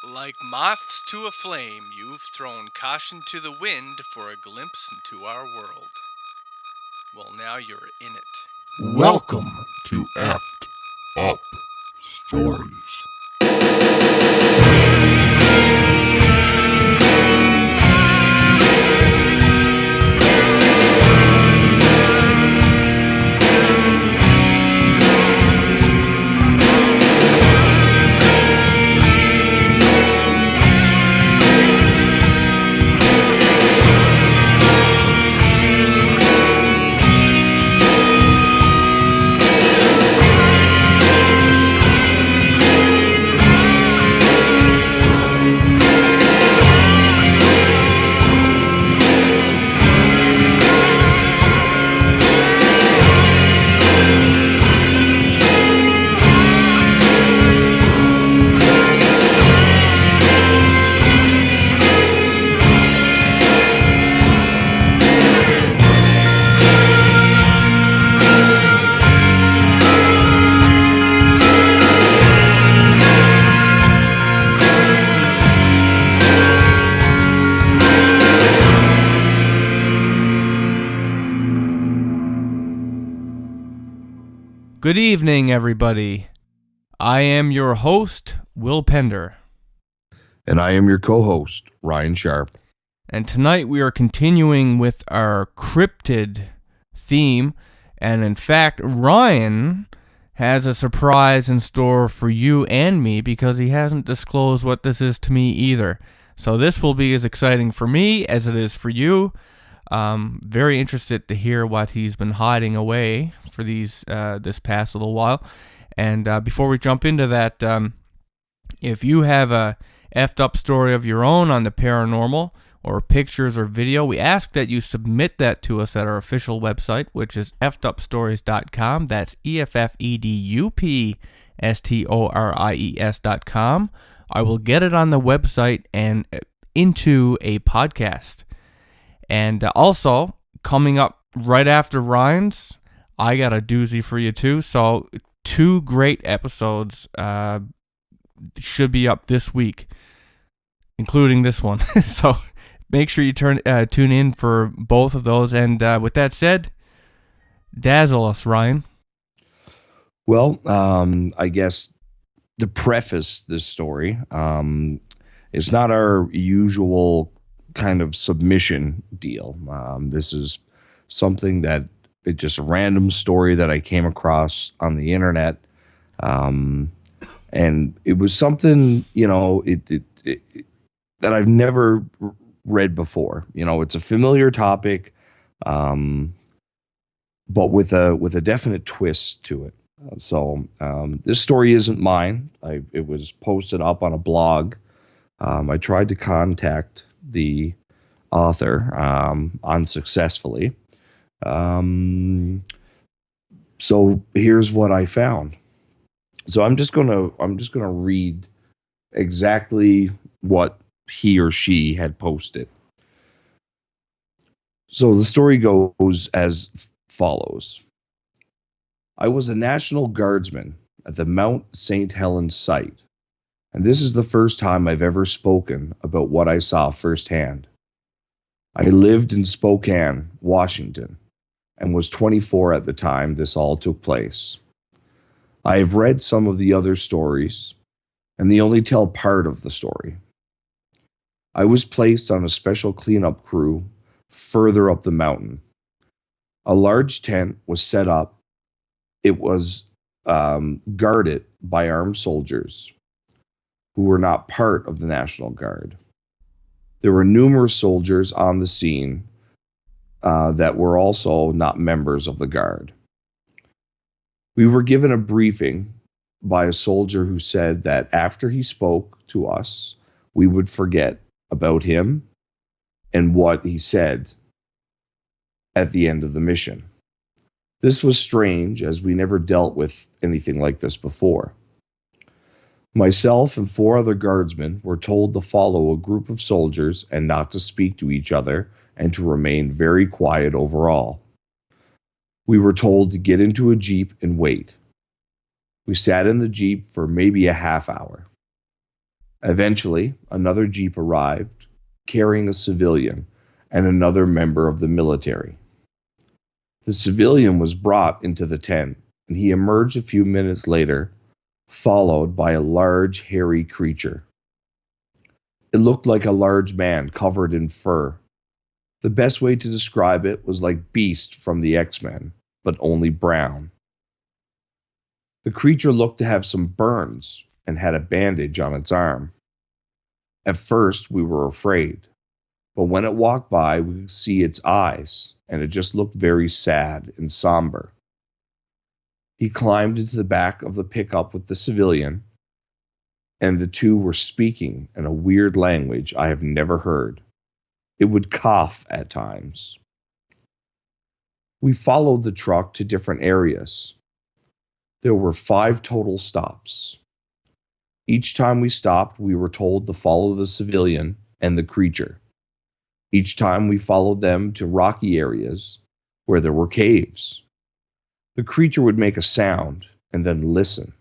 Like moths to a flame, you've thrown caution to the wind for a glimpse into our world. Well, now you're in it. Welcome to Effed Up Stories. Good evening, everybody. I am your host, Will Pender. And I am your co-host, Ryan Sharp. And tonight we are continuing with our cryptid theme. And in fact, Ryan has a surprise in store for you and me because he hasn't disclosed what this is to me either. So this will be as exciting for me as it is for you. Very interested to hear what he's been hiding away for this past little while. And before we jump into that, if you have a effed up story of your own on the paranormal, or pictures or video, we ask that you submit that to us at our official website, which is effedupstories.com. That's EFFEDUPSTORIES.com. I will get it on the website and into a podcast. And also, coming up right after Ryan's, I got a doozy for you too. So, 2 great episodes should be up this week, including this one. So, make sure you tune in for both of those. And with that said, dazzle us, Ryan. Well, I guess to preface this story, it's not our usual kind of submission deal. This is something that it's just a random story that I came across on the internet. And it was something, that I've never read before. It's a familiar topic, but with a definite twist to it. So this story isn't mine. It was posted up on a blog. I tried to contact the author unsuccessfully. So here's what I found. So I'm just gonna read exactly what he or she had posted. So the story goes as follows. I was a National Guardsman at the Mount St. Helens site, and this is the first time I've ever spoken about what I saw firsthand. I lived in Spokane, Washington, and was 24 at the time this all took place. I have read some of the other stories, and they only tell part of the story. I was placed on a special cleanup crew further up the mountain. A large tent was set up. It was guarded by armed soldiers who were not part of the National Guard. There were numerous soldiers on the scene that were also not members of the Guard. We were given a briefing by a soldier who said that after he spoke to us, we would forget about him and what he said at the end of the mission. This was strange, as we never dealt with anything like this before. Myself and 4 other guardsmen were told to follow a group of soldiers and not to speak to each other and to remain very quiet overall. We were told to get into a Jeep and wait. We sat in the Jeep for maybe a half hour. Eventually, another jeep arrived, carrying a civilian and another member of the military. The civilian was brought into the tent, and he emerged a few minutes later, followed by a large, hairy creature. It looked like a large man covered in fur. The best way to describe it was like Beast from the X-Men, but only brown. The creature looked to have some burns and had a bandage on its arm. At first, we were afraid, but when it walked by, we could see its eyes, and it just looked very sad and somber. He climbed into the back of the pickup with the civilian, and the two were speaking in a weird language I have never heard. It would cough at times. We followed the truck to different areas. There were 5 total stops. Each time we stopped, we were told to follow the civilian and the creature. Each time we followed them to rocky areas where there were caves. The creature would make a sound and then listen.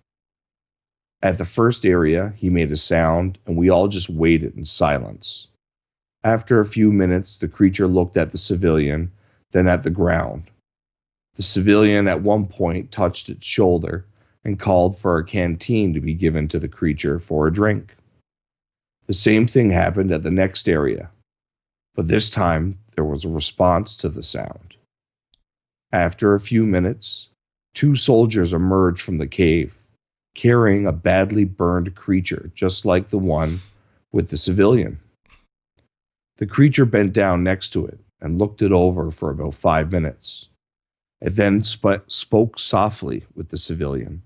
At the first area, he made a sound, and we all just waited in silence. After a few minutes, the creature looked at the civilian, then at the ground. The civilian at one point touched its shoulder and called for a canteen to be given to the creature for a drink. The same thing happened at the next area, but this time there was a response to the sound. After a few minutes, 2 soldiers emerged from the cave, carrying a badly burned creature just like the one with the civilian. The creature bent down next to it and looked it over for about 5 minutes. It then spoke softly with the civilian.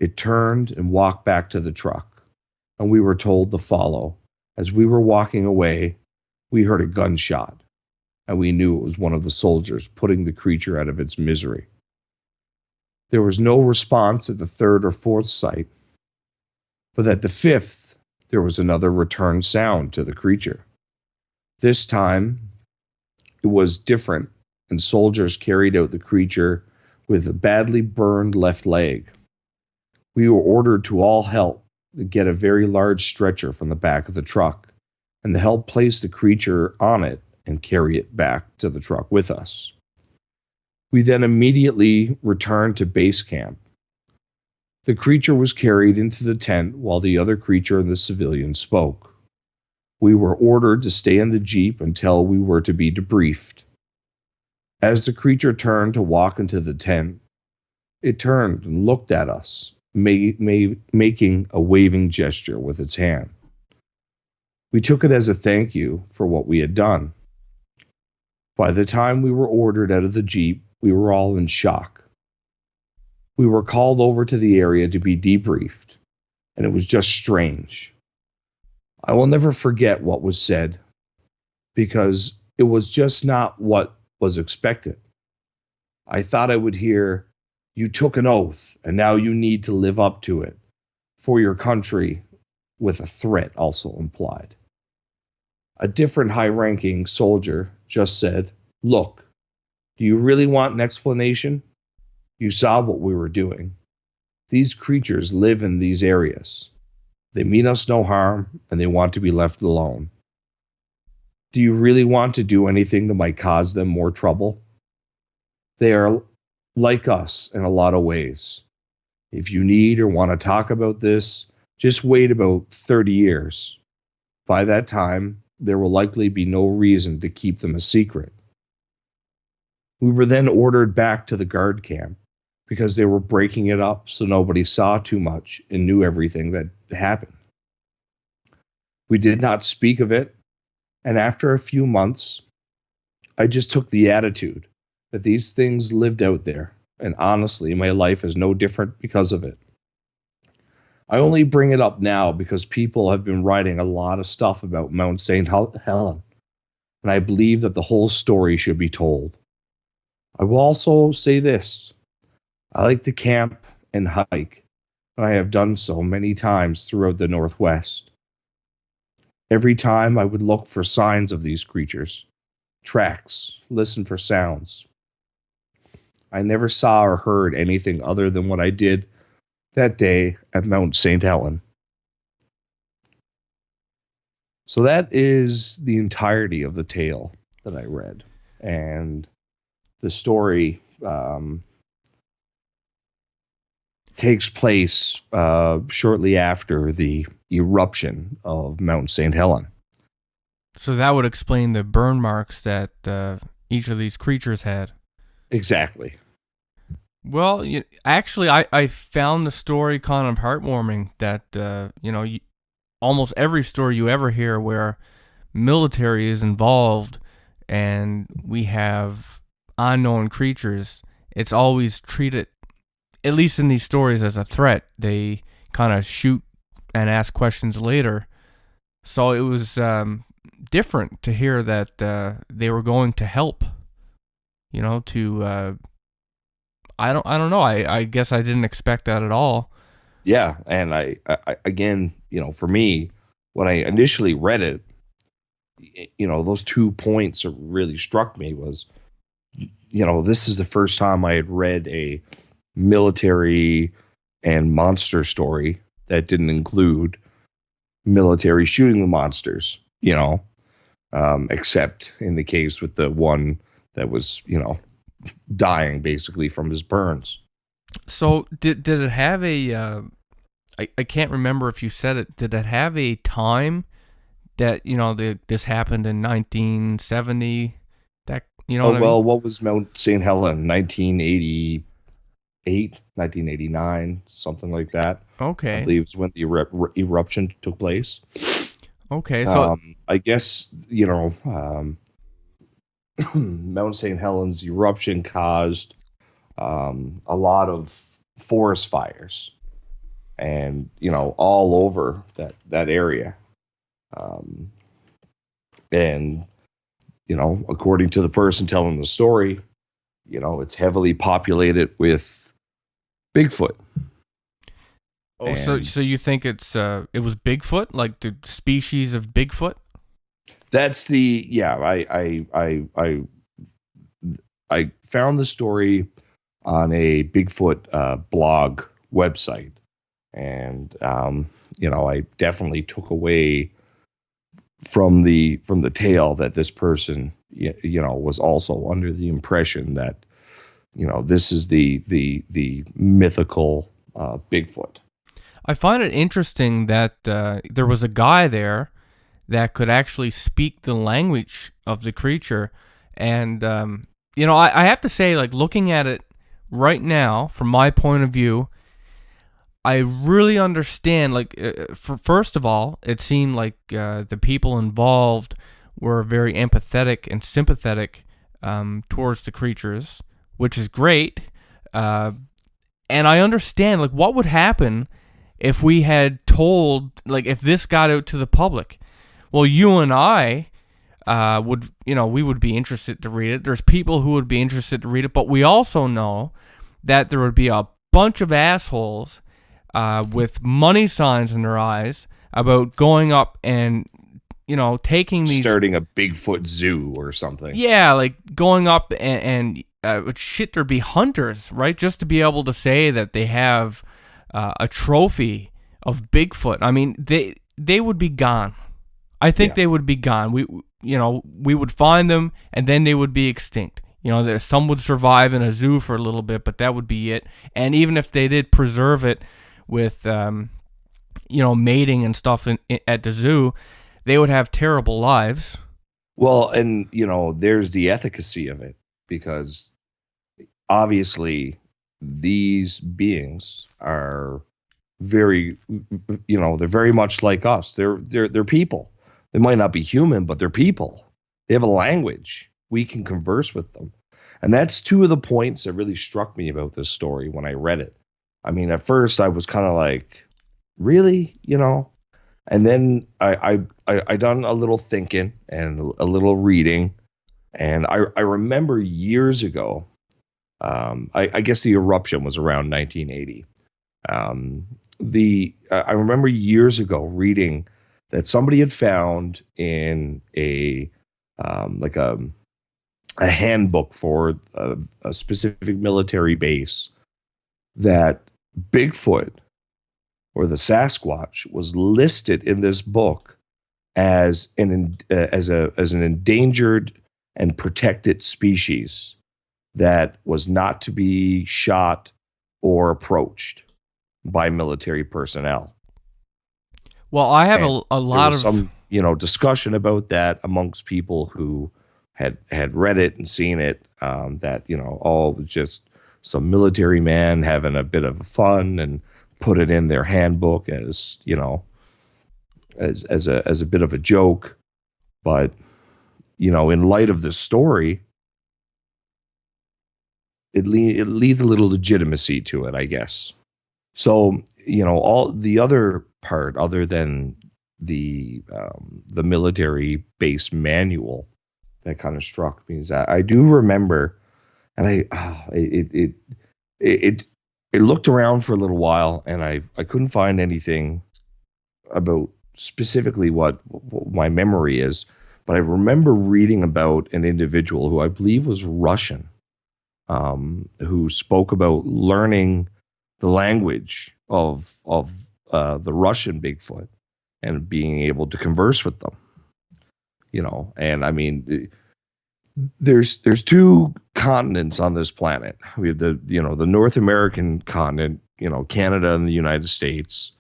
It turned and walked back to the truck, and we were told to follow. As we were walking away, we heard a gunshot, and we knew it was one of the soldiers putting the creature out of its misery. There was no response at the 3rd or 4th site, but at the 5th, there was another return sound to the creature. This time, it was different, and soldiers carried out the creature with a badly burned left leg. We were ordered to all help to get a very large stretcher from the back of the truck, and to help place the creature on it and carry it back to the truck with us. We then immediately returned to base camp. The creature was carried into the tent while the other creature and the civilian spoke. We were ordered to stay in the Jeep until we were to be debriefed. As the creature turned to walk into the tent, it turned and looked at us, making a waving gesture with its hand. We took it as a thank you for what we had done. By the time we were ordered out of the Jeep, we were all in shock. We were called over to the area to be debriefed, and it was just strange. I will never forget what was said, because it was just not what was expected. I thought I would hear, "You took an oath, and now you need to live up to it for your country," with a threat also implied. A different high-ranking soldier just said, "Look, do you really want an explanation? You saw what we were doing. These creatures live in these areas. They mean us no harm, and they want to be left alone. Do you really want to do anything that might cause them more trouble? They are like us in a lot of ways. If you need or want to talk about this, just wait about 30 years. By that time, there will likely be no reason to keep them a secret." We were then ordered back to the guard camp because they were breaking it up so nobody saw too much and knew everything that happened. We did not speak of it, and after a few months, I just took the attitude that these things lived out there, and honestly, my life is no different because of it. I only bring it up now because people have been writing a lot of stuff about Mount St. Helen, and I believe that the whole story should be told. I will also say this. I like to camp and hike, and I have done so many times throughout the Northwest. Every time I would look for signs of these creatures, tracks, listen for sounds. I never saw or heard anything other than what I did that day at Mount St. Helen. So that is the entirety of the tale that I read. And the story takes place shortly after the eruption of Mount St. Helen. So that would explain the burn marks that each of these creatures had. Exactly. Well, actually, I found the story kind of heartwarming that, almost every story you ever hear where military is involved and we have unknown creatures, it's always treated, at least in these stories, as a threat. They kind of shoot and ask questions later. So it was different to hear that they were going to help, I don't know. I guess I didn't expect that at all. Yeah, and I again, for me, when I initially read it, those 2 points that really struck me was, this is the first time I had read a military and monster story that didn't include military shooting the monsters, except in the case with the one that was, dying basically from his burns. So did it have a? I can't remember if you said it. Did it have a time that this happened in 1970? That what was Mount St. Helen? 1988, 1989, something like that. Okay. I believe is when the eruption took place. Okay, so I guess Mount St. Helen's eruption caused a lot of forest fires, and all over that area, and according to the person telling the story, it's heavily populated with Bigfoot. Oh, so you think it was Bigfoot, like the species of Bigfoot? That's I found the story on a Bigfoot blog website, and I definitely took away from the tale that this person was also under the impression that this is the mythical Bigfoot. I find it interesting that there was a guy there that could actually speak the language of the creature. And, I have to say, like, looking at it right now, from my point of view, I really understand, like, first of all, it seemed like the people involved were very empathetic and sympathetic towards the creatures, which is great. And I understand, like, what would happen if we had told, like, if this got out to the public. Well, you and I we would be interested to read it. There's people who would be interested to read it, but we also know that there would be a bunch of assholes with money signs in their eyes about going up and, taking these... Starting a Bigfoot zoo or something. Yeah, like going up and shit, there'd be hunters, right? Just to be able to say that they have a trophy of Bigfoot. I mean, they would be gone. I think they would be gone. We would find them, and then they would be extinct. Some would survive in a zoo for a little bit, but that would be it. And even if they did preserve it with, mating and stuff at the zoo, they would have terrible lives. Well, and, there's the efficacy of it, because obviously these beings are very, they're very much like us. They're people. They might not be human, but they're people. They have a language. We can converse with them. And that's two of the points that really struck me about this story when I read it. I mean, at first I was kind of like, really? And then I done a little thinking and a little reading. And I remember years ago, I guess the eruption was around 1980. I remember years ago reading that somebody had found in a handbook for a specific military base that Bigfoot or the Sasquatch was listed in this book as an endangered and protected species that was not to be shot or approached by military personnel. Well, I have And a there lot was of some, discussion about that amongst people who had read it and seen it. That all was just some military man having a bit of fun and put it in their handbook as as a bit of a joke. But in light of this story, it leads a little legitimacy to it, I guess. So all the other part, other than the military base manual, that kind of struck me is that I do remember, and it looked around for a little while, and I couldn't find anything about specifically what my memory is, but I remember reading about an individual who I believe was Russian, who spoke about learning the language of the Russian Bigfoot and being able to converse with them. And I mean, there's two continents on this planet. We have the North American continent, Canada and the United States,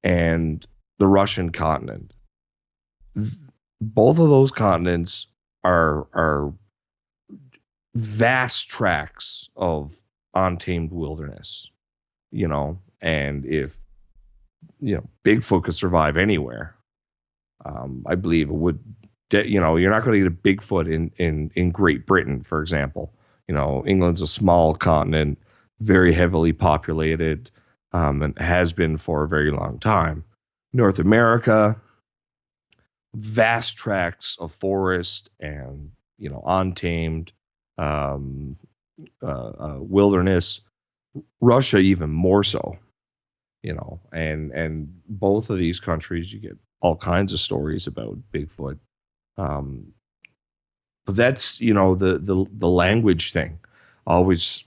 and the Russian continent. Both of those continents are vast tracts of untamed wilderness, and if Bigfoot could survive anywhere, I believe it would. You're not going to get a Bigfoot in Great Britain, for example. England's a small continent, very heavily populated, and has been for a very long time. North America, vast tracts of forest and untamed wilderness. Russia even more so. And both of these countries, you get all kinds of stories about Bigfoot. But that's the language thing. Always,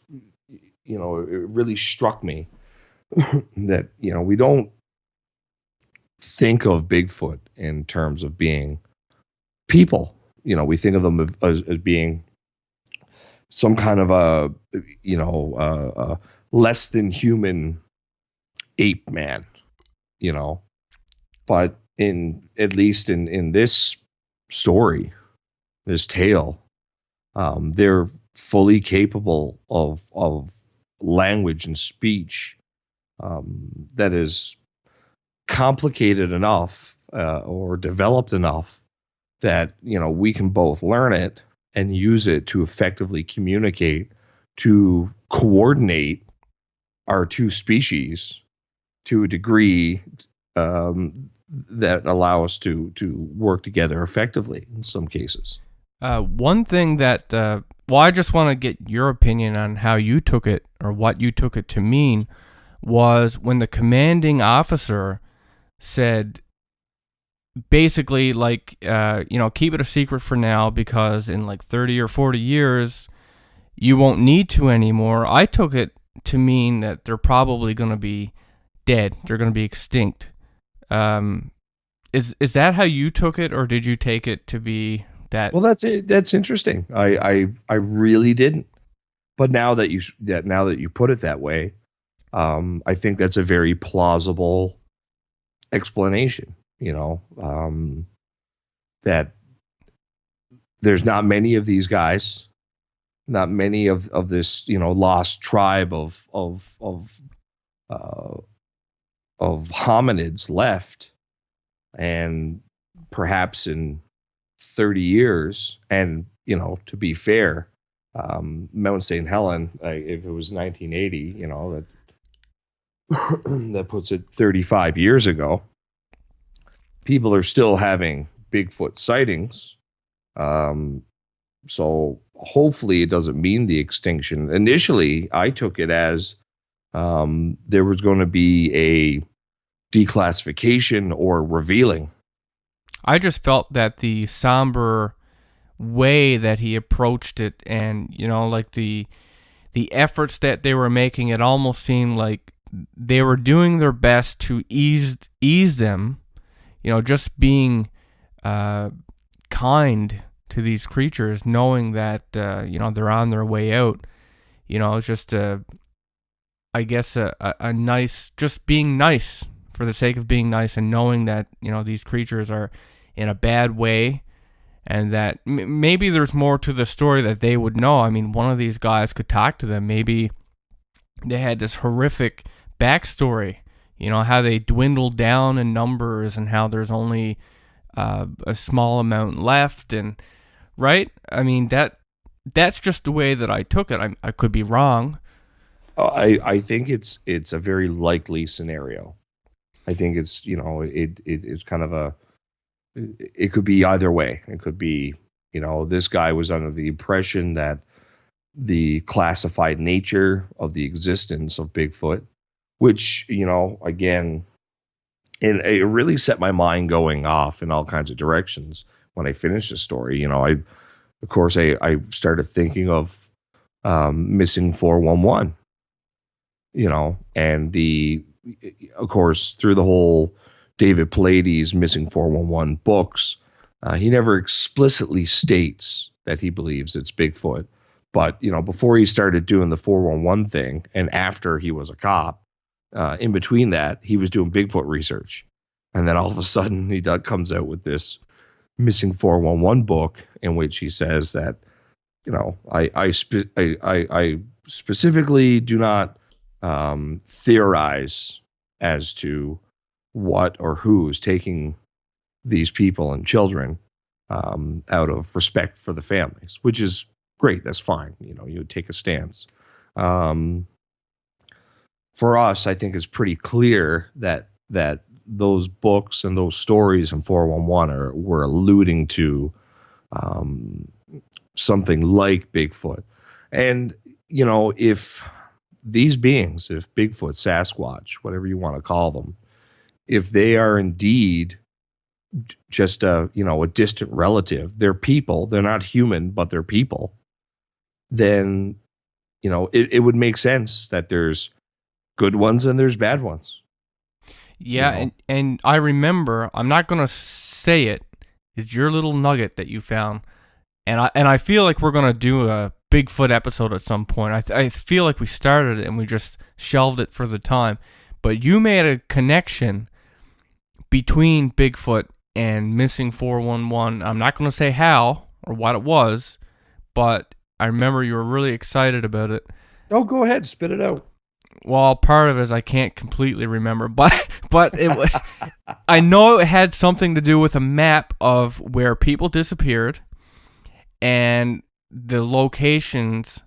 it really struck me that we don't think of Bigfoot in terms of being people. We think of them as being some kind of a less than human ape man, but at least in this story, this tale, they're fully capable of language and speech that is complicated enough or developed enough that we can both learn it and use it to effectively communicate, to coordinate our two species to a degree that allow us to work together effectively in some cases. One thing that, I just want to get your opinion on how you took it or what you took it to mean, was when the commanding officer said, basically, like, keep it a secret for now because in like 30 or 40 years, you won't need to anymore. I took it to mean that they're probably going to be dead. They're going to be extinct. Is that how you took it, or did you take it to be that? Well, that's it. That's interesting. I really didn't. But now that you put it that way, I think that's a very plausible explanation. That there's not many of these guys, not many of this lost tribe of hominids left, and perhaps in 30 years, and to be fair, Mount St. Helen, if it was 1980, that that puts it 35 years ago. People are still having Bigfoot sightings. So hopefully it doesn't mean the extinction. Initially, I took it as there was going to be a declassification or revealing. I just felt that the somber way that he approached it, and like the efforts that they were making, it almost seemed like they were doing their best to ease them, just being uh, kind to these creatures, knowing that they're on their way out. It's just I guess a nice, just being nice for the sake of being nice, and knowing that these creatures are in a bad way, and that maybe there's more to the story that they would know. I mean, one of these guys could talk to them. Maybe they had this horrific backstory, how they dwindled down in numbers and how there's only a small amount left. And right, I mean, that's just the way that I took it. I could be wrong. I think it's a very likely scenario. I think it's it's kind of it could be either way. It could be this guy was under the impression that the classified nature of the existence of Bigfoot, which again, and it really set my mind going off in all kinds of directions when I finished the story. I started thinking of missing 411. And of course, through the whole David Pallades Missing 411 books, he never explicitly states that he believes it's Bigfoot. But, before he started doing the 411 thing, and after he was a cop, in between that, he was doing Bigfoot research. And then all of a sudden, he comes out with this Missing 411 book in which he says that, I specifically do not theorize as to what or who is taking these people and children out of respect for the families, which is great. That's fine. You would take a stance. For us, I think it's pretty clear that those books and those stories in 411 were alluding to something like Bigfoot. And, if these beings, if Bigfoot, Sasquatch, whatever you want to call them, if they are indeed just a distant relative, they're people, they're not human, but they're people, then, it would make sense that there's good ones and there's bad ones. Yeah, and I remember, I'm not going to say it, it's your little nugget that you found, and I feel like we're going to do a Bigfoot episode at some point. I feel like we started it and we just shelved it for the time. But you made a connection between Bigfoot and Missing 411. I'm not going to say how or what it was, but I remember you were really excited about it. Oh, go ahead, spit it out. Well, part of it is I can't completely remember, but it, I know it had something to do with a map of where people disappeared and the locations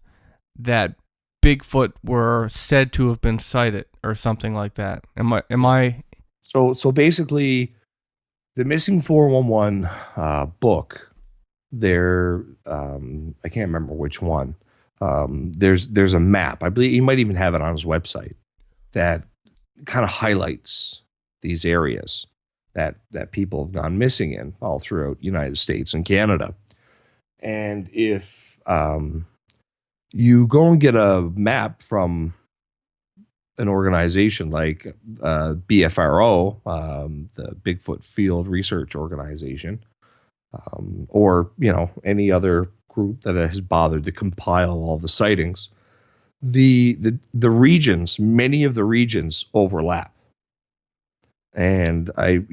that Bigfoot were said to have been sighted, or something like that. Am I? So basically, the Missing 411 book. There, I can't remember which one. There's a map. I believe he might even have it on his website that kind of highlights these areas that people have gone missing in all throughout United States and Canada. And if you go and get a map from an organization like BFRO, the Bigfoot Field Research Organization, or any other group that has bothered to compile all the sightings, the regions, many of the regions overlap. And I,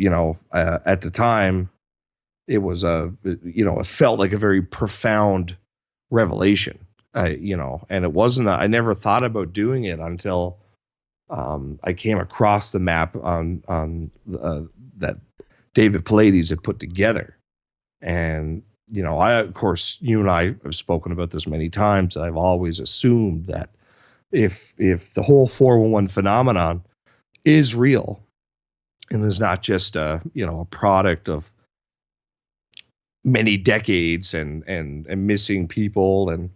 at the time, it was it felt like a very profound revelation, and it wasn't, I never thought about doing it until I came across the map on that David Pallades had put together. And, of course, you and I have spoken about this many times. I've always assumed that if the whole 411 phenomenon is real and is not just a product of many decades and missing people and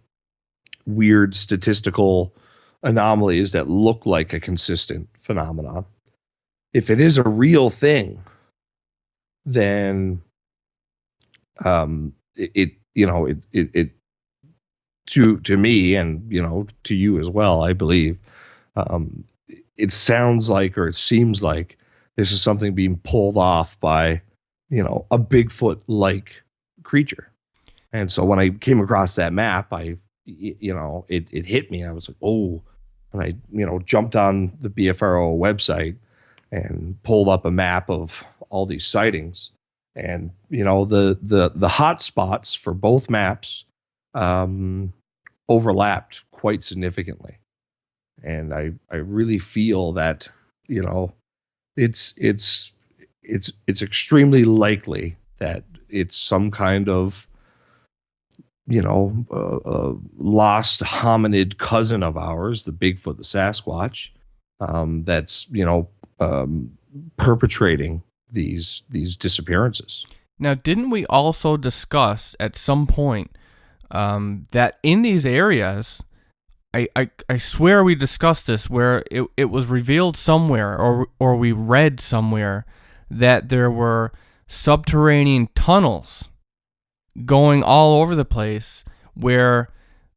weird statistical anomalies that look like a consistent phenomenon, if it is a real thing, then it to me and to you as well, I believe, it sounds like, or it seems like, this is something being pulled off by a Bigfoot-like creature. And so when I came across that map, it hit me. I was like, oh, and I, jumped on the BFRO website and pulled up a map of all these sightings. And, the hot spots for both maps overlapped quite significantly. And I really feel that, it's extremely likely that it's some kind of lost hominid cousin of ours, the Bigfoot, the Sasquatch, that's perpetrating these disappearances. Now, didn't we also discuss at some point that in these areas, I swear we discussed this, where it was revealed somewhere, or we read somewhere, that there were subterranean tunnels going all over the place where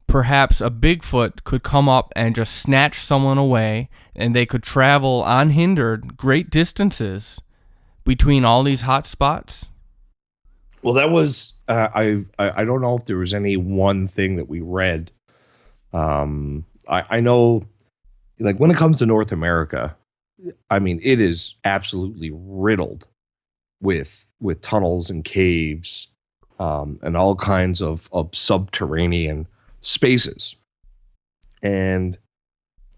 perhaps a Bigfoot could come up and just snatch someone away, and they could travel unhindered great distances between all these hot spots? Well, that was I don't know if there was any one thing that we read. I know, like, when it comes to North America, I mean, it is absolutely riddled with tunnels and caves, and all kinds of subterranean spaces. And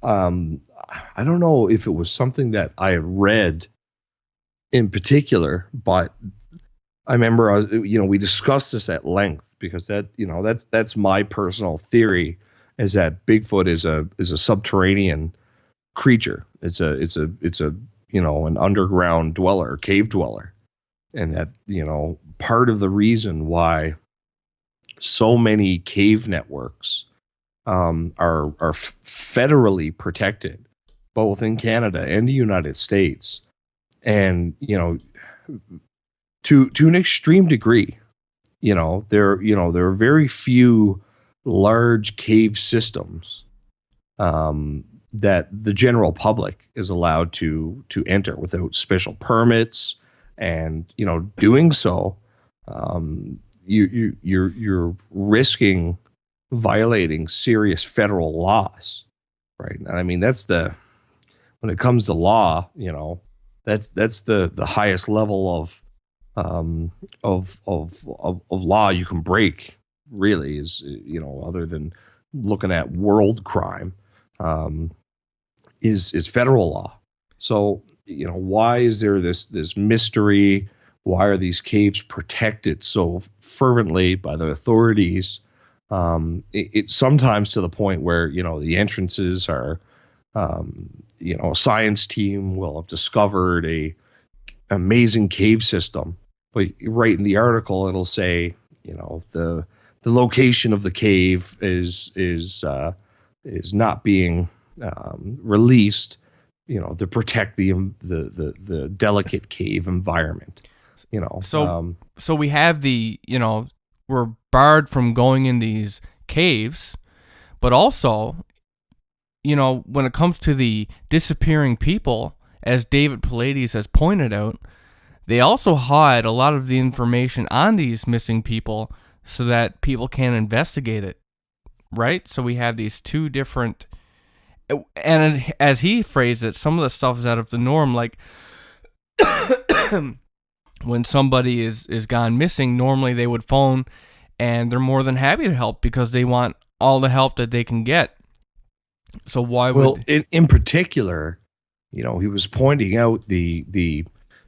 I don't know if it was something that I had read in particular, but I remember we discussed this at length, because that's my personal theory, is that Bigfoot is a subterranean creature. It's an underground dweller, cave dweller. And that, part of the reason why so many cave networks are federally protected, both in Canada and the United States, and to an extreme degree, there are very few large cave systems that the general public is allowed to enter without special permits. And doing so, you're risking violating serious federal laws, right? And I mean, when it comes to law, that's the highest level of law you can break, really, is, other than looking at world crime, is federal law. So, why is there this mystery? Why are these caves protected so fervently by the authorities? It sometimes to the point where, the entrances are, a science team will have discovered a amazing cave system, but right in the article, it'll say, the location of the cave is not being released, to protect the delicate cave environment. So we have we're barred from going in these caves, but also, when it comes to the disappearing people, as David Pallades has pointed out, they also hide a lot of the information on these missing people so that people can investigate it, right? So we have these two different, and as he phrased it, some of the stuff is out of the norm, like when somebody is gone missing, normally they would phone, and they're more than happy to help because they want all the help that they can get. So why would... Well, in particular, he was pointing out the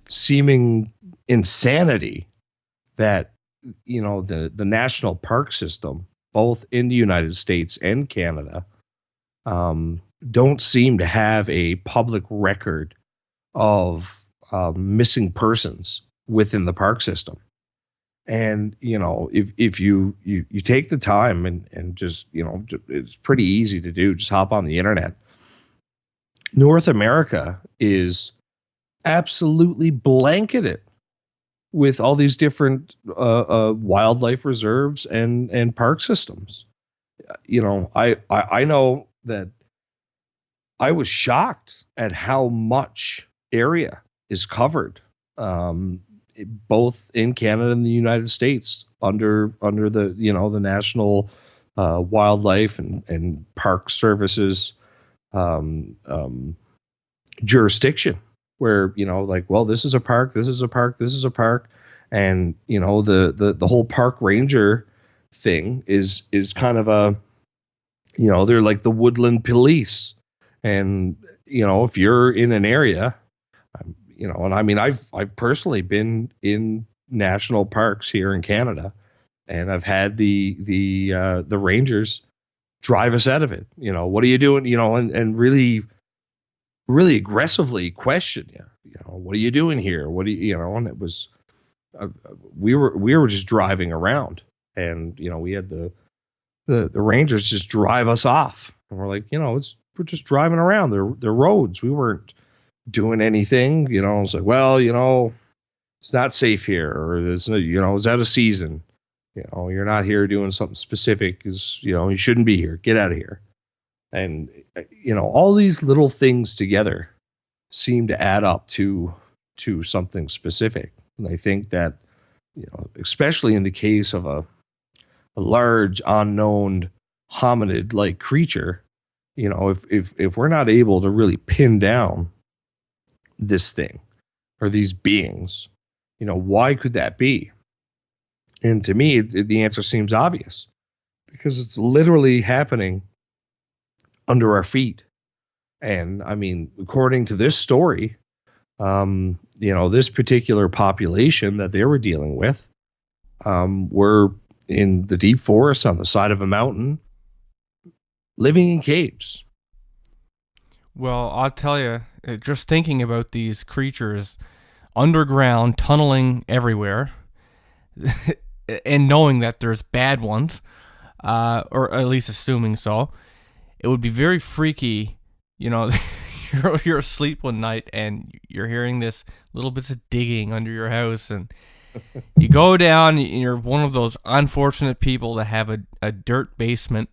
seeming insanity that, the national park system, both in the United States and Canada, don't seem to have a public record of missing persons within the park system. And, if you take the time and just, it's pretty easy to do, just hop on the internet. North America is absolutely blanketed with all these different wildlife reserves and park systems. I know that I was shocked at how much area is covered both in Canada and the United States under the the National Wildlife and Park Services jurisdiction, where like, well, this is a park, this is a park, this is a park, and the whole park ranger thing is kind of a they're like the woodland police, and if you're in an area, and I mean, I've personally been in national parks here in Canada, and I've had the rangers drive us out of it. What are you doing? And really, really aggressively question you. What are you doing here? What do you, and it was, we were just driving around, and we had the rangers just drive us off, and we're like, we're just driving around. They're roads. We weren't doing anything. It's like, well, it's not safe here, or there's no, it's out of season. You're not here doing something specific. Is you shouldn't be here. Get out of here. And all these little things together seem to add up to something specific. And I think that especially in the case of a large unknown hominid like creature, if we're not able to really pin down this thing or these beings, why could that be? And to me, the answer seems obvious, because it's literally happening under our feet. And I mean, according to this story, this particular population that they were dealing with were in the deep forest on the side of a mountain, living in caves. Well, I'll tell you, just thinking about these creatures underground, tunneling everywhere, and knowing that there's bad ones, or at least assuming so, it would be very freaky. You're asleep one night and you're hearing this little bits of digging under your house, and you go down, and you're one of those unfortunate people that have a dirt basement,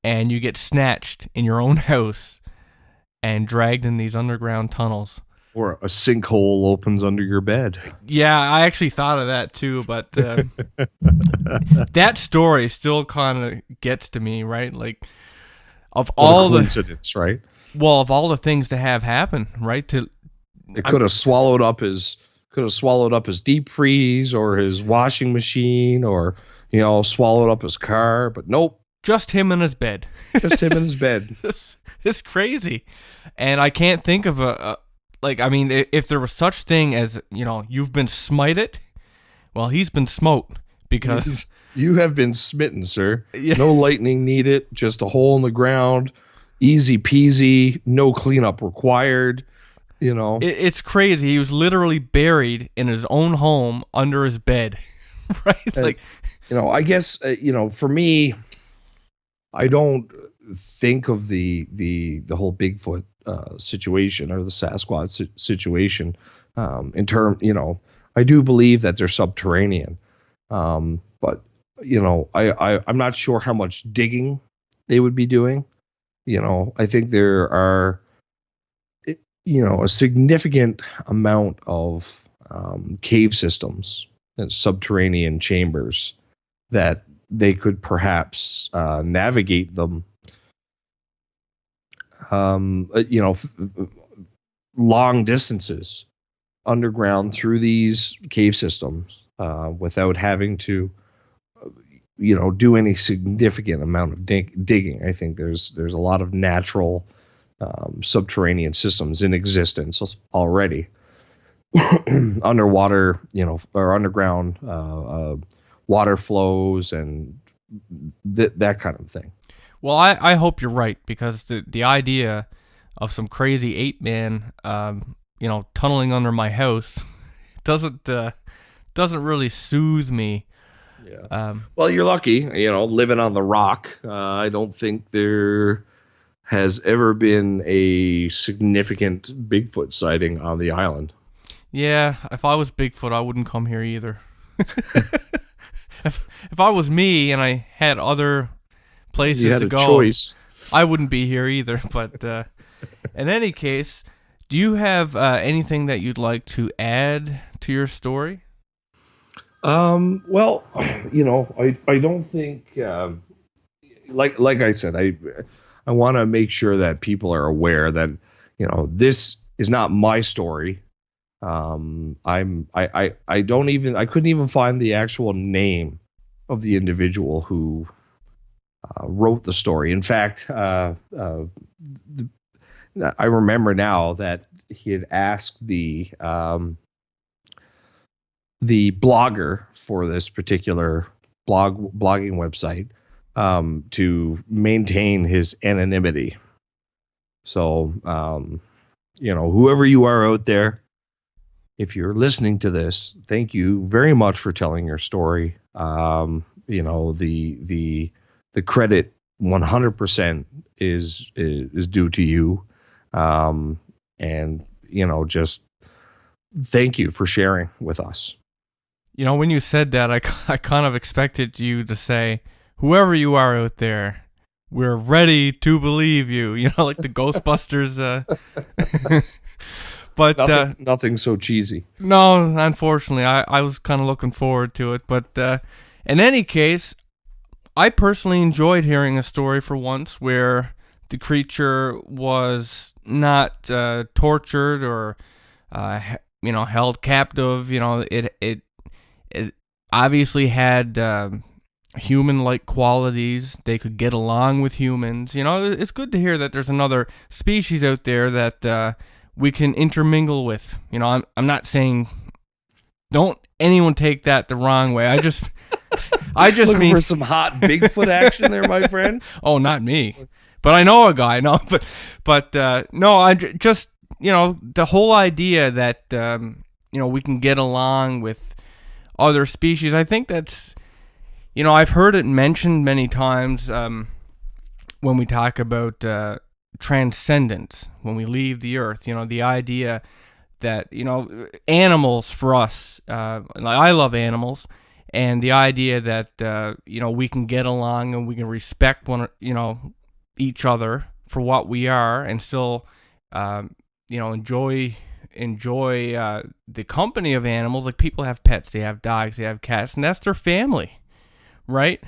and you get snatched in your own house and dragged in these underground tunnels. Or a sinkhole opens under your bed. Yeah, I actually thought of that too, but that story still kind of gets to me, right? Like, of all the coincidence, right? Well, of all the things to have happen, right? It could have swallowed up his deep freeze or his washing machine, or swallowed up his car, but nope. Just him in his bed. Just him in his bed. It's crazy. And I can't think of if there was such thing as, you've been smited, well, he's been smote, because you have been smitten, sir. Yeah. No lightning needed, just a hole in the ground, easy peasy, no cleanup required. It's crazy. He was literally buried in his own home under his bed, right? I guess for me, I don't think of the whole Bigfoot situation or the Sasquatch situation in term. I do believe that they're subterranean, but I'm not sure how much digging they would be doing. I think there are a significant amount of cave systems and subterranean chambers that they could perhaps navigate them long distances underground through these cave systems without having to do any significant amount of digging. I think there's a lot of natural subterranean systems in existence already. Underwater, or underground water flows and that kind of thing. Well, I hope you're right, because the idea of some crazy ape man, tunneling under my house doesn't really soothe me. Yeah. Well, you're lucky, living on the rock. I don't think there has ever been a significant Bigfoot sighting on the island. Yeah, if I was Bigfoot, I wouldn't come here either. If I was me and I had other places to go, choice, I wouldn't be here either. But in any case, Do you have anything that you'd like to add to your story? Well, I don't think, like I said, I want to make sure that people are aware that, this is not my story. I don't even, I couldn't even find the actual name of the individual who wrote the story. In fact, I remember now that he had asked the blogger for this particular blogging website to maintain his anonymity. So, whoever you are out there, if you're listening to this, thank you very much for telling your story. The credit 100% is due to you. And just thank you for sharing with us. When you said that, I kind of expected you to say, whoever you are out there, we're ready to believe you. Like the Ghostbusters. But nothing so cheesy. No, unfortunately, I was kind of looking forward to it. But in any case, I personally enjoyed hearing a story for once where the creature was not tortured or held captive. It obviously had human-like qualities. They could get along with humans. It's good to hear that there's another species out there that we can intermingle with. I'm not saying, don't anyone take that the wrong way. I just Looking mean for some hot Bigfoot action there, my friend. Oh, not me, but I know a guy. No, but no, I just the whole idea that we can get along with other species. I think that's I've heard it mentioned many times when we talk about transcendence, when we leave the earth. The idea that animals for us. I love animals. And the idea that we can get along and we can respect each other for what we are, and still enjoy the company of animals. Like, people have pets, they have dogs, they have cats, and that's their family, right?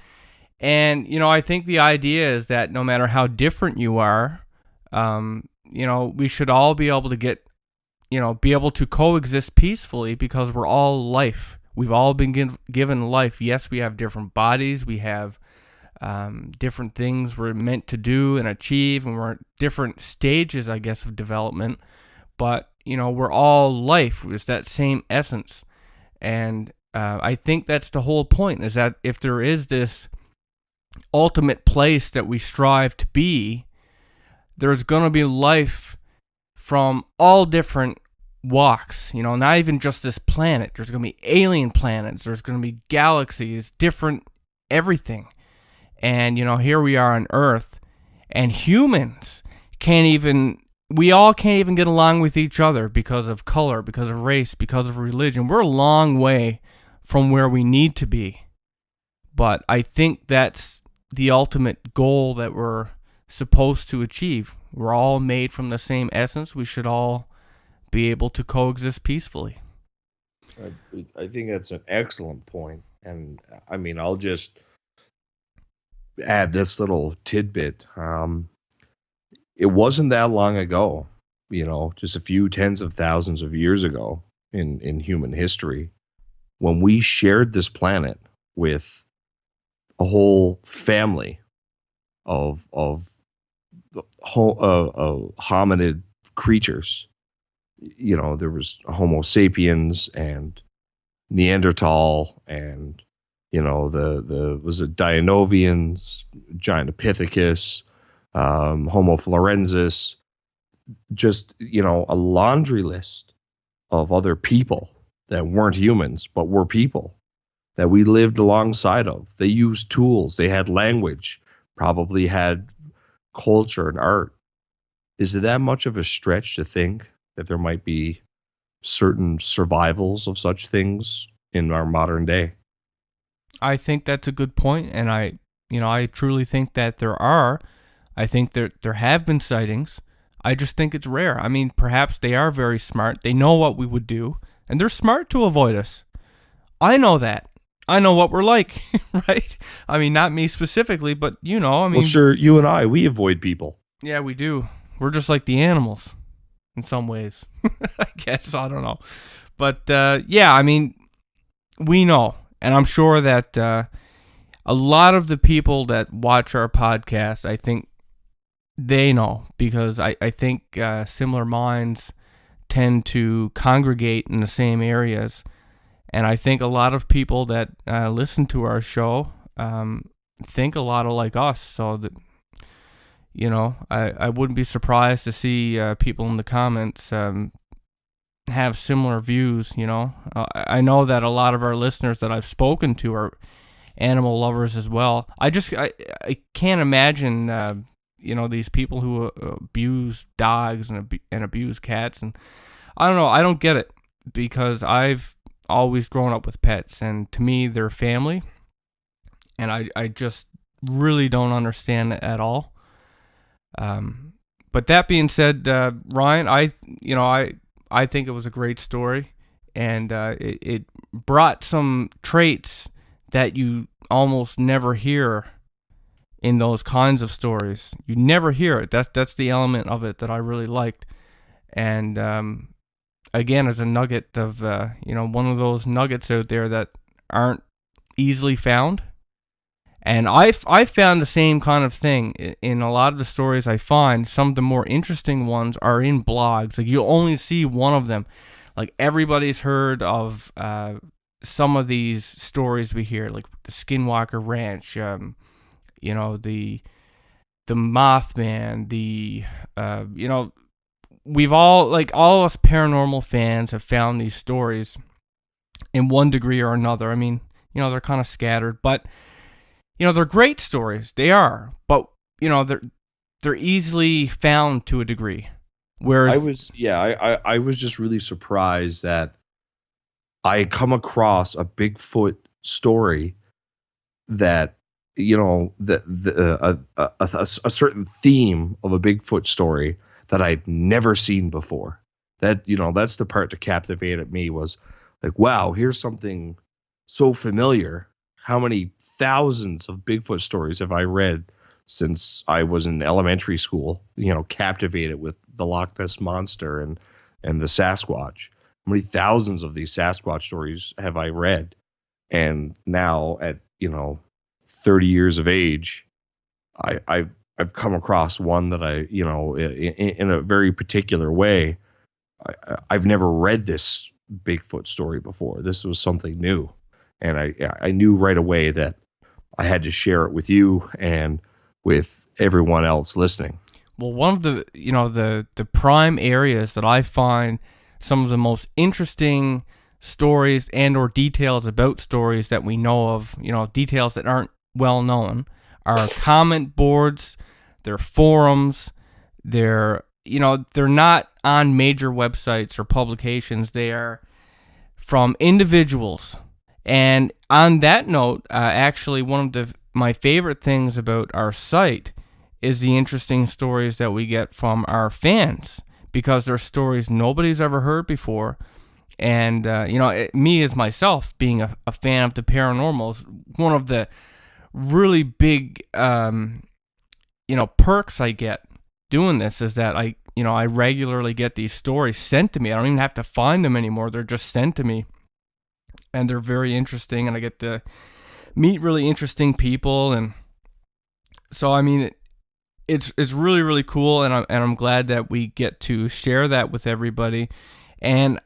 And I think the idea is that no matter how different you are, we should all be able to be able to coexist peacefully, because we're all life. We've all been given life. Yes, we have different bodies. We have different things we're meant to do and achieve, and we're at different stages, I guess, of development. But, we're all life. It's that same essence. And I think that's the whole point, is that if there is this ultimate place that we strive to be, there's going to be life from all different walks, not even just this planet. There's going to be alien planets, there's going to be galaxies, different everything. And here we are on Earth, and humans we all can't even get along with each other because of color, because of race, because of religion. We're a long way from where we need to be. But I think that's the ultimate goal that we're supposed to achieve. We're all made from the same essence. We should all be able to coexist peacefully. I think that's an excellent point. And I mean, I'll just add this little tidbit. It wasn't that long ago, just a few tens of thousands of years ago in human history, when we shared this planet with a whole family of hominid creatures. There was Homo sapiens and Neanderthal, and the was it Dinovians, Gigantopithecus, Homo florensis, just a laundry list of other people that weren't humans but were people that we lived alongside of. They used tools, they had language, probably had culture and art. Is it that much of a stretch to think that there might be certain survivals of such things in our modern day? I think that's a good point, and I truly think that there are. I think there have been sightings. I just think it's rare. I mean, perhaps they are very smart. They know what we would do, and they're smart to avoid us. I know that. I know what we're like, right? I mean, not me specifically, but I mean, Well, sure, you and I, we avoid people. Yeah, we do. We're just like the animals in some ways. I guess, I don't know. But yeah, I mean, we know, and I'm sure that a lot of the people that watch our podcast, I think they know, because I think similar minds tend to congregate in the same areas. And I think a lot of people that listen to our show think a lot like us. So that, I wouldn't be surprised to see people in the comments have similar views. I know that a lot of our listeners that I've spoken to are animal lovers as well. I can't imagine these people who abuse dogs and abuse cats, and I don't know. I don't get it, because I've always grown up with pets, and to me they're family, and I just really don't understand it at all. But that being said, Ryan, I think it was a great story, and it brought some traits that you almost never hear in those kinds of stories. You never hear it. That's the element of it that I really liked. And again, as a nugget of one of those nuggets out there that aren't easily found. And I found the same kind of thing in a lot of the stories I find. Some of the more interesting ones are in blogs. Like, you only see one of them. Like, everybody's heard of some of these stories we hear, like the Skinwalker Ranch, the Mothman, we've all us paranormal fans have found these stories in one degree or another. I mean, they're kind of scattered, but they're great stories. They are, but they're easily found to a degree. Whereas I was just really surprised that I come across a Bigfoot story that a certain theme of a Bigfoot story that I'd never seen before. That that's the part that captivated me, was like, wow, here's something so familiar. How many thousands of Bigfoot stories have I read since I was in elementary school, captivated with the Loch Ness Monster and the Sasquatch? How many thousands of these Sasquatch stories have I read? And now at, 30 years of age, I've come across one that I, in a very particular way. I've never read this Bigfoot story before. This was something new. And I knew right away that I had to share it with you and with everyone else listening. Well, one of the, the prime areas that I find some of the most interesting stories and or details about stories that we know of, details that aren't well known, are comment boards, they're forums, they're not on major websites or publications. They are from individuals. And on that note, actually, one of my favorite things about our site is the interesting stories that we get from our fans, because they're stories nobody's ever heard before. And, me as myself, being a fan of the paranormal, is one of the really big, perks I get doing this, is that I regularly get these stories sent to me. I don't even have to find them anymore. They're just sent to me. And they're very interesting, and I get to meet really interesting people. And so, I mean, it's really, really cool, and I'm glad that we get to share that with everybody. And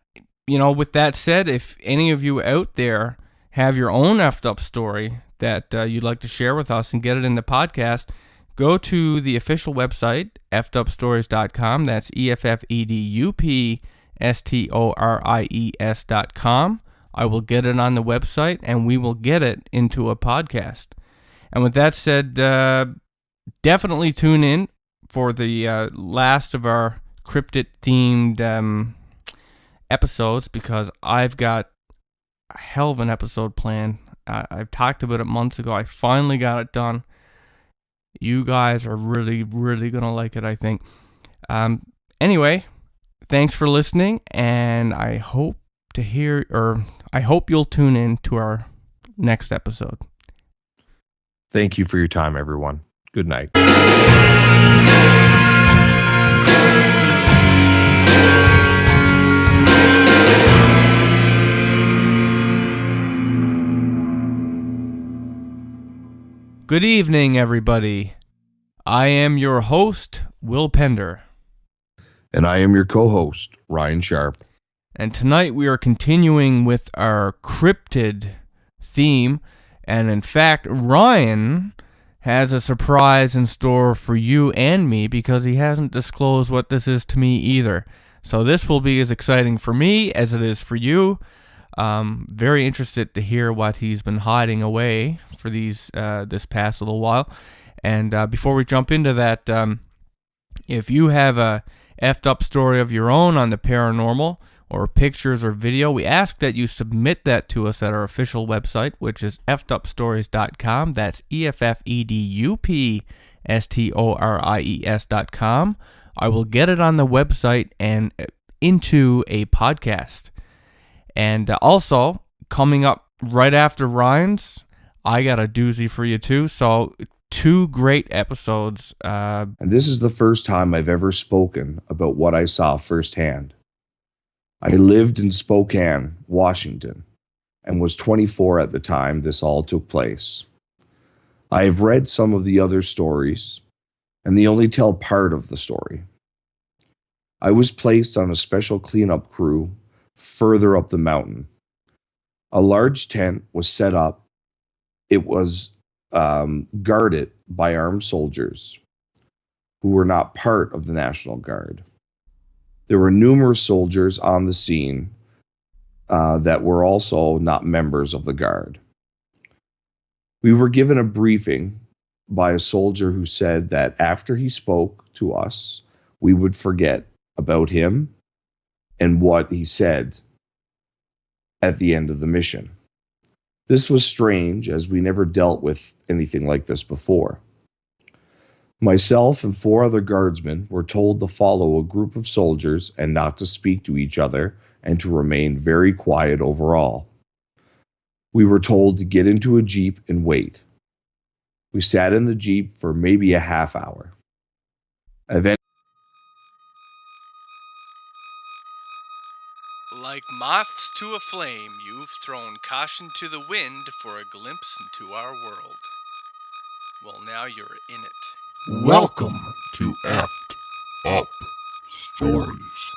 with that said, if any of you out there have your own effed up story that you'd like to share with us and get it in the podcast, go to the official website, effedupstories.com. That's EFFEDUPSTORIES.com. I will get it on the website, and we will get it into a podcast. And with that said, definitely tune in for the last of our cryptid-themed episodes, because I've got a hell of an episode planned. I've talked about it months ago. I finally got it done. You guys are really, really going to like it, I think. Anyway, thanks for listening, and I hope you'll tune in to our next episode. Thank you for your time, everyone. Good night. Good evening, everybody. I am your host, Will Pender. And I am your co-host, Ryan Sharp. And tonight we are continuing with our cryptid theme. And in fact, Ryan has a surprise in store for you and me because he hasn't disclosed what this is to me either. So this will be as exciting for me as it is for you. Very interested to hear what he's been hiding away for this past little while. And before we jump into that, if you have a effed up story of your own on the paranormal, or pictures or video, we ask that you submit that to us at our official website, which is effedupstories.com. That's EFFEDUPSTORIES.com. I will get it on the website and into a podcast. And also, coming up right after Ryan's, I got a doozy for you too. So, 2 great episodes. And this is the first time I've ever spoken about what I saw firsthand. I lived in Spokane, Washington, and was 24 at the time this all took place. I have read some of the other stories, and they only tell part of the story. I was placed on a special cleanup crew further up the mountain. A large tent was set up. It was guarded by armed soldiers who were not part of the National Guard. There were numerous soldiers on the scene that were also not members of the Guard. We were given a briefing by a soldier who said that after he spoke to us, we would forget about him and what he said at the end of the mission. This was strange, as we never dealt with anything like this before. Myself and 4 other guardsmen were told to follow a group of soldiers and not to speak to each other and to remain very quiet overall. We were told to get into a Jeep and wait. We sat in the Jeep for maybe a half hour. Like moths to a flame, you've thrown caution to the wind for a glimpse into our world. Well, now you're in it. Welcome to Effed Up Stories.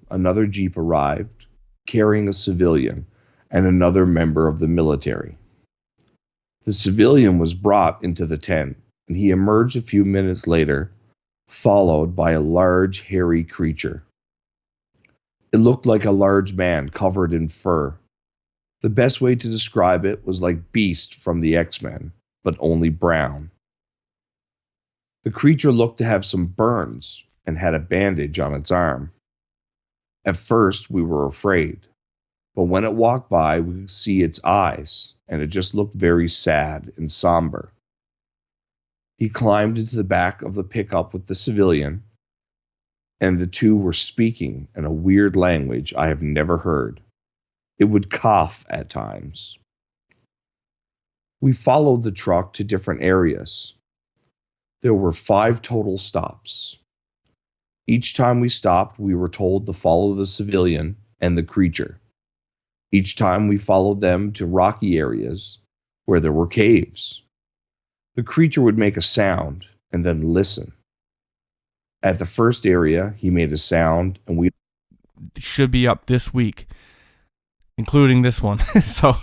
Another Jeep arrived, carrying a civilian and another member of the military. The civilian was brought into the tent, and he emerged a few minutes later, followed by a large, hairy creature. It looked like a large man covered in fur. The best way to describe it was like Beast from the X-Men, but only brown. The creature looked to have some burns and had a bandage on its arm. At first, we were afraid, but when it walked by, we could see its eyes, and it just looked very sad and somber. He climbed into the back of the pickup with the civilian, and the two were speaking in a weird language I have never heard. It would cough at times. We followed the truck to different areas. There were 5 total stops. Each time we stopped, we were told to follow the civilian and the creature. Each time we followed them to rocky areas where there were caves. The creature would make a sound and then listen. At the first area, he made a sound, and we should be up this week, including this one. So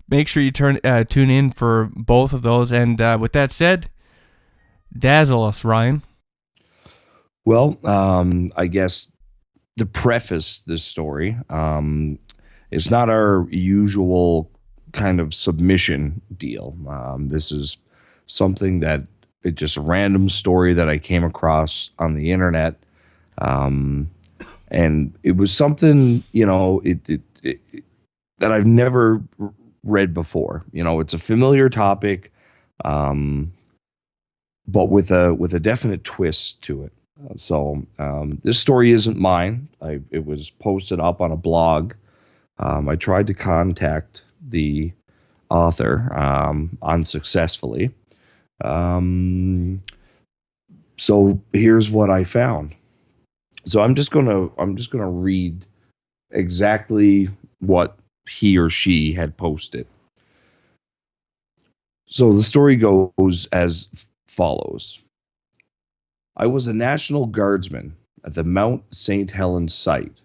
make sure you tune in for both of those. And with that said, dazzle us, Ryan. Well, I guess to preface this story, it's not our usual kind of submission deal. This is something that it's just a random story that I came across on the internet. And it was something, that I've never read before. It's a familiar topic, but with a definite twist to it. So this story isn't mine. It was posted up on a blog. I tried to contact the author unsuccessfully. So here's what I found. So I'm just gonna read exactly what he or she had posted. So the story goes as follows. I was a National Guardsman at the Mount St. Helens site